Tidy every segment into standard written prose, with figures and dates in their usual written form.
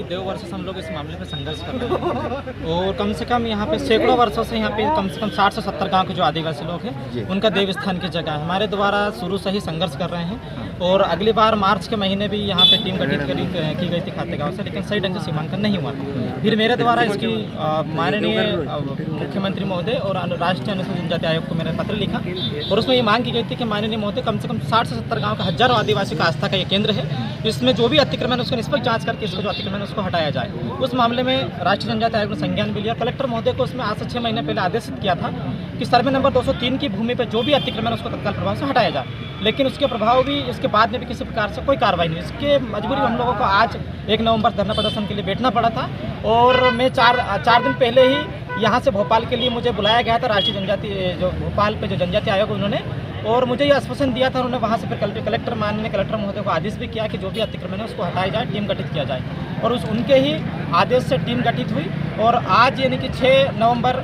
कई देव वर्षों से हम लोग इस मामले में संघर्ष कर रहे हैं और कम से कम यहाँ पे सैकड़ों वर्षों से यहाँ पे कम से कम 60 से 70 गांव के जो आदिवासी लोग हैं उनका देव स्थान की जगह है। हमारे द्वारा शुरू से ही संघर्ष कर रहे हैं और अगली बार मार्च के महीने भी यहाँ पे टीम गठित की गई थी खाते गाँव से, लेकिन सही ढंग से सीमांकन नहीं हुआ। फिर मेरे द्वारा इसकी माननीय मुख्यमंत्री महोदय और राष्ट्रीय अनुसूचित जनजाति आयोग को मैंने पत्र लिखा और उसमें ये मांग की गई थी कि माननीय महोदय कम से कम 60 से 70 गाँव का हजारों आदिवासी का आस्था का ये केंद्र है, इसमें जो भी अतिक्रमण है उसको निष्पक्ष जांच करके इसको जो अतिक्रमण है उसको हटाया जाए। उस मामले में राष्ट्रीय जनजाति आयोग ने संज्ञान भी लिया। कलेक्टर महोदय को उसमें आज से 6 महीने पहले आदेशित किया था कि सर्वे नंबर 203 की भूमि पर जो भी अतिक्रमण उसको तत्काल प्रभाव से हटाया जाए, लेकिन उसके प्रभाव भी इसके बाद में भी किसी प्रकार से कोई कार्रवाई नहीं। इसके मजबूरी हम लोगों को आज 1 नवंबर धरना प्रदर्शन के लिए बैठना पड़ा था और मैं चार दिन पहले ही यहाँ से भोपाल के लिए मुझे बुलाया गया था राष्ट्रीय जनजाति जो भोपाल पे जो जनजाति आयोग उन्होंने, और मुझे ये आश्वासन दिया था उन्होंने वहाँ से फिर कलेक्टर महोदय को आदेश भी किया कि जो भी अतिक्रमण है उसको हटाया जाए, टीम गठित किया जाए और उनके ही आदेश से टीम गठित हुई और आज यानी कि 6 नवंबर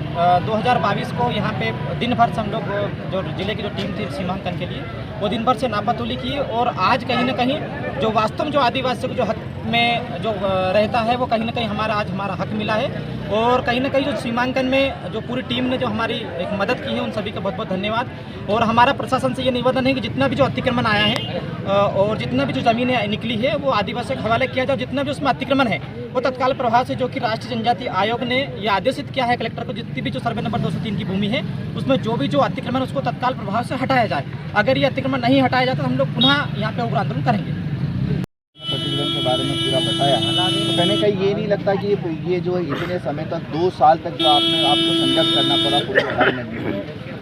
2022 को यहाँ पे दिन भर से हम लोग जो जिले की जो टीम थी सीमांकन के लिए वो दिन भर से नापातोली की और आज कहीं ना कहीं जो वास्तव में जो आदिवासियों को जो हक में जो रहता है वो कहीं ना कहीं आज हमारा हक मिला है। और कहीं ना कहीं जो सीमांकन में जो पूरी टीम ने जो हमारी एक मदद की है उन सभी का बहुत बहुत धन्यवाद। और हमारा प्रशासन से ये निवेदन है कि जितना भी जो अतिक्रमण आया है और जितना भी जो ज़मीनें निकली है वो आदिवासियों के हवाले किया जाए। जितना भी उसमें अतिक्रमण है वो तत्काल प्रभाव से जो कि राष्ट्रीय जनजाति आयोग ने ये आदेशित किया है कलेक्टर को, जितनी भी जो सर्वे नंबर 203 की भूमि है उसमें जो भी जो अतिक्रमण उसको तत्काल प्रभाव से हटाया जाए। अगर ये अतिक्रमण नहीं हटाया जाए तो हम लोग पुनः यहाँ पे उग्र आंदोलन करेंगे। प्रतिक्रमण के बारे में पूरा बताया, तो कहने का ये नहीं लगता कि ये जो इतने समय तक 2 साल तक जो आपको संघर्ष करना पड़ा पूरे बिहार में,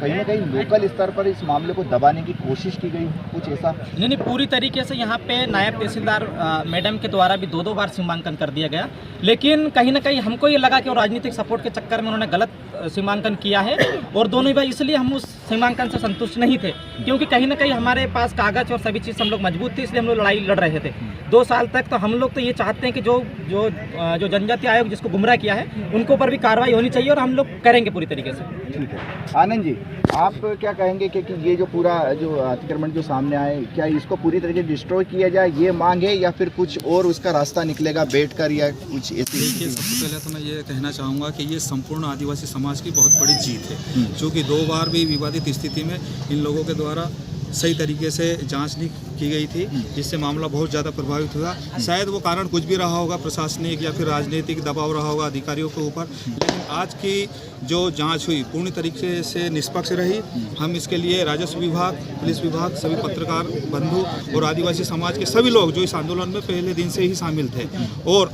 कहीं ना कहीं लोकल स्तर पर इस मामले को दबाने की कोशिश की गई, कुछ ऐसा? नहीं, पूरी तरीके से यहाँ पे नायब तहसीलदार मैडम के द्वारा भी 2 बार सीमांकन कर दिया गया, लेकिन कहीं ना कहीं हमको ये लगा कि वो राजनीतिक सपोर्ट के चक्कर में उन्होंने गलत सीमांकन किया है और दोनों ही बार इसलिए हम उस सीमांकन से संतुष्ट नहीं थे, क्योंकि कहीं ना कहीं हमारे पास कागज और सभी चीज़ हम लोग मजबूत थे, इसलिए हम लोग लड़ाई लड़ रहे थे 2 साल तक। तो हम लोग तो ये चाहते हैं कि जो जनजाति आयोग जिसको गुमराह किया है उनके ऊपर भी कार्रवाई होनी चाहिए और हम लोग करेंगे पूरी तरीके से। ठीक है आनंद जी, आप क्या कहेंगे कि ये जो पूरा जो अतिक्रमण जो सामने आए, क्या इसको पूरी तरीके से डिस्ट्रॉय किया जाए ये मांग है या फिर कुछ और उसका रास्ता निकलेगा बैठकर या कुछ ऐसी? देखिए, सबसे पहले तो मैं ये कहना चाहूँगा कि ये संपूर्ण आदिवासी समाज की बहुत बड़ी जीत है, क्योंकि 2 बार भी विवादित स्थिति में इन लोगों के द्वारा सही तरीके से जांच नहीं की गई थी, जिससे मामला बहुत ज़्यादा प्रभावित हुआ। शायद वो कारण कुछ भी रहा होगा, प्रशासनिक या फिर राजनीतिक दबाव रहा होगा अधिकारियों के ऊपर, लेकिन आज की जो जांच हुई पूर्ण तरीके से निष्पक्ष रही। हम इसके लिए राजस्व विभाग, पुलिस विभाग, सभी पत्रकार बंधु और आदिवासी समाज के सभी लोग जो इस आंदोलन में पहले दिन से ही शामिल थे और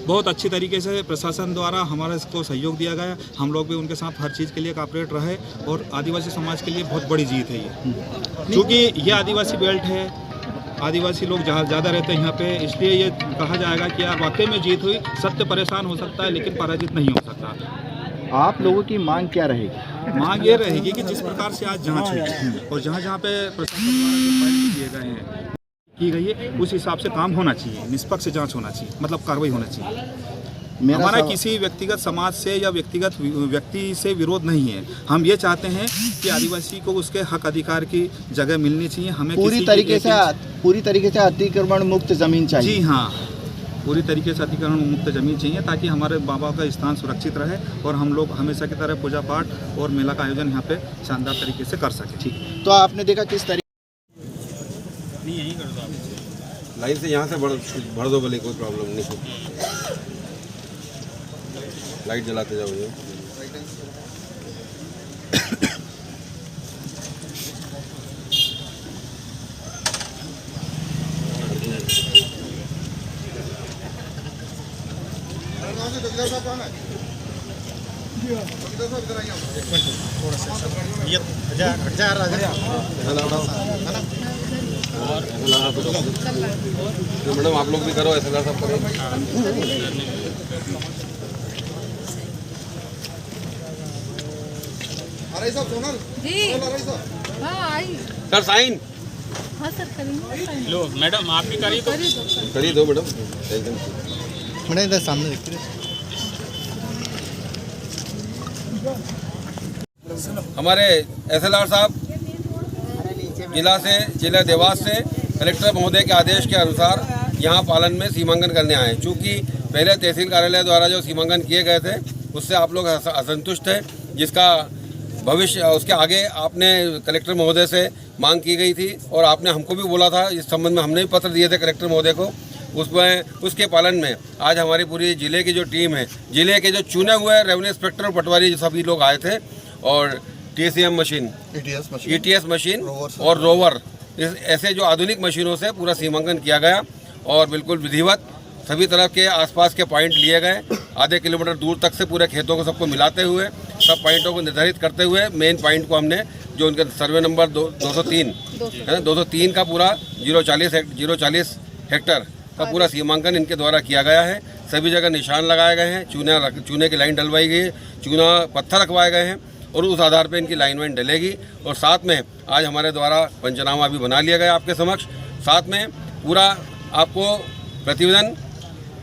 बहुत अच्छी तरीके से प्रशासन द्वारा हमारा इसको सहयोग दिया गया। हम लोग भी उनके साथ हर चीज़ के लिए कॉपरेट रहे और आदिवासी समाज के लिए बहुत बड़ी जीत है ये, क्योंकि ये आदिवासी बेल्ट है, आदिवासी लोग जहाँ ज़्यादा रहते हैं यहाँ पे, इसलिए ये कहा जाएगा कि यार वाकई में जीत हुई। सत्य परेशान हो सकता है लेकिन पराजित नहीं हो सकता। आप लोगों की मांग क्या रहेगी? मांग ये रहेगी कि जिस प्रकार से आज जाँच हुई और जहाँ पे प्रशासन द्वारा जो दिए गए हैं की गई है उस हिसाब से काम होना चाहिए, निष्पक्ष जांच होना चाहिए, मतलब कार्रवाई होना चाहिए। हमारा किसी व्यक्तिगत समाज से या व्यक्तिगत व्यक्ति से विरोध नहीं है। हम ये चाहते हैं कि आदिवासी को उसके हक अधिकार की जगह मिलनी चाहिए। हमें पूरी तरीके से अतिक्रमण मुक्त जमीन चाहिए। जी हाँ, पूरी तरीके से अतिक्रमण मुक्त जमीन चाहिए ताकि हमारे बाबा का स्थान सुरक्षित रहे और हम लोग हमेशा की तरह पूजा पाठ और मेला का आयोजन यहाँ पे शानदार तरीके से कर सकें। ठीक, तो आपने देखा किस तरीके लाइन से यहाँ से भर दो, भले कोई प्रॉब्लम नहीं, लाइट जलाते जाओ। ये मैडम आप लोग भी करो, ऐसा सब करो। जी हाँ आई सर साइन। हाँ सर करेंगे। लो मैडम आप भी करी दो मैडम, मैडम इधर सामने देखते। हमारे एसएलआर साहब जिला देवास से कलेक्टर महोदय के आदेश के अनुसार यहाँ पालन में सीमांकन करने आए हैं। चूँकि पहले तहसील कार्यालय द्वारा जो सीमांकन किए गए थे उससे आप लोग असंतुष्ट हैं, जिसका भविष्य उसके आगे आपने कलेक्टर महोदय से मांग की गई थी और आपने हमको भी बोला था इस संबंध में, हमने भी पत्र दिए थे कलेक्टर महोदय को। उसमें उसके पालन में आज हमारी पूरी ज़िले की जो टीम है, ज़िले के जो चुने हुए रेवेन्यू इंस्पेक्टर और पटवारी सभी लोग आए थे और TCM मशीन, ETS मशीन और रोवर ऐसे जो आधुनिक मशीनों से पूरा सीमांकन किया गया और बिल्कुल विधिवत सभी तरह के आसपास के पॉइंट लिए गए। आधे किलोमीटर दूर तक से पूरे खेतों को सबको मिलाते हुए सब पॉइंटों को निर्धारित करते हुए मेन पॉइंट को हमने जो उनका सर्वे नंबर 203 है ना, 203 का पूरा 040 हेक्टर का पूरा सीमांकन इनके द्वारा किया गया है। सभी जगह निशान लगाए गए हैं, चूने की लाइन डलवाई गई है, चूना पत्थर रखवाए गए हैं और उस आधार पर इनकी लाइन वाइन डलेगी। और साथ में आज हमारे द्वारा पंचनामा भी बना लिया गया आपके समक्ष। साथ में पूरा आपको प्रतिवेदन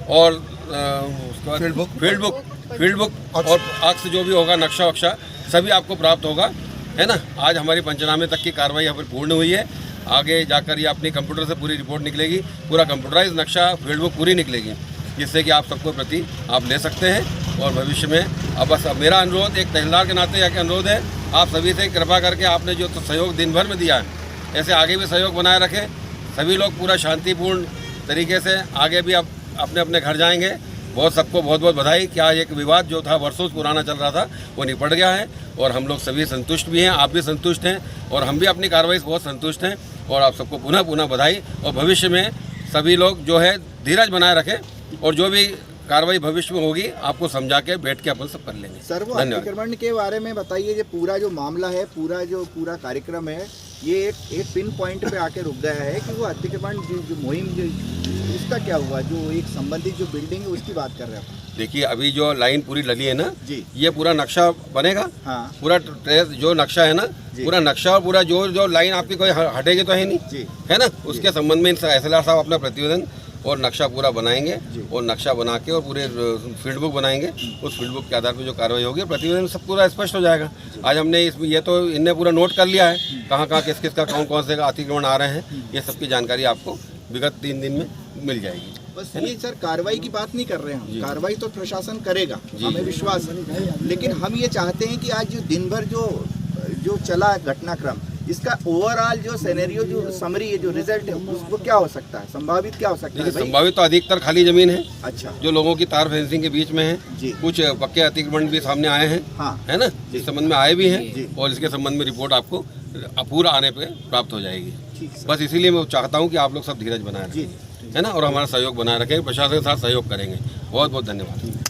और उसके बाद फील्ड बुक और अक्स जो भी होगा, नक्शा वक्शा सभी आपको प्राप्त होगा, है ना। आज हमारी पंचनामे तक की कार्रवाई यहाँ पर पूर्ण हुई है। आगे जाकर ये अपनी कंप्यूटर से पूरी रिपोर्ट निकलेगी, पूरा कंप्यूटराइज नक्शा फील्ड बुक पूरी निकलेगी, जिससे कि आप सबको प्रति आप ले सकते हैं। और भविष्य में अब बस मेरा अनुरोध एक तहसीलदार के नाते यह अनुरोध है, आप सभी से कृपा करके आपने जो सहयोग दिन भर में दिया है, ऐसे आगे भी सहयोग बनाए रखें। सभी लोग पूरा शांतिपूर्ण तरीके से आगे भी आप अपने अपने घर जाएंगे। सबको बहुत बहुत बधाई कि आज एक विवाद जो था वर्षों पुराना चल रहा था वो निपट गया है और हम लोग सभी संतुष्ट भी हैं, आप भी संतुष्ट हैं और हम भी अपनी कार्रवाई से बहुत संतुष्ट हैं। और आप सबको पुनः पुनः बधाई। और भविष्य में सभी लोग जो है धीरज बनाए रखें और जो भी कार्रवाई भविष्य में होगी आपको समझा के बैठ के अपन सब कर लेंगे। सर, वो अतिक्रमण के बारे में बताइए, ये पूरा जो मामला है, पूरा कार्यक्रम है, ये एक पिन पॉइंट पे आके रुक गया है कि वो अतिक्रमण जो मुहिम जो उसका क्या हुआ, जो एक संबंधित जो बिल्डिंग है उसकी बात कर रहे हैं। देखिए अभी जो लाइन पूरी लगी है ना जी, ये पूरा नक्शा बनेगा। हाँ, पूरा जो नक्शा है ना, पूरा नक्शा और पूरा जो लाइन आपकी कोई हटेगी तो है नहीं जी, है ना। उसके संबंध में SLR साहब अपना प्रतिवेदन और नक्शा पूरा बनाएंगे और नक्शा बना के और पूरे फील्ड बुक बनाएंगे। उस फील्ड बुक के आधार पर जो कार्रवाई होगी प्रतिवेदन सब पूरा स्पष्ट हो जाएगा। आज हमने इसमें ये तो इनने पूरा नोट कर लिया है कहाँ कहाँ किस किस का कौन से का अतिक्रमण आ रहे हैं, ये सबकी जानकारी आपको विगत 3 दिन में मिल जाएगी। बस ये सर कार्रवाई की बात नहीं कर रहे हैं हम, कार्रवाई तो प्रशासन करेगा, हमें विश्वास है। लेकिन हम ये चाहते हैं कि आज जो दिन भर जो चला घटनाक्रम, इसका ओवरऑल जो सिनेरियो, जो समरी है, जो रिजल्ट है, उसको क्या हो सकता है, संभावित क्या हो सकता है? संभावित तो अधिकतर खाली जमीन है। अच्छा, जो लोगों की तार फेंसिंग के बीच में है, कुछ पक्के अतिक्रमण भी सामने आए हैं, हाँ, है ना, इस संबंध में आए भी हैं और इसके संबंध में रिपोर्ट आपको पूरा आने पे प्राप्त हो जाएगी। बस इसीलिए मैं चाहता हूँ कि आप लोग सब धीरज बनाए रखें, है ना, और हमारा सहयोग बनाए रखें, प्रशासन के साथ सहयोग करेंगे। बहुत बहुत धन्यवाद।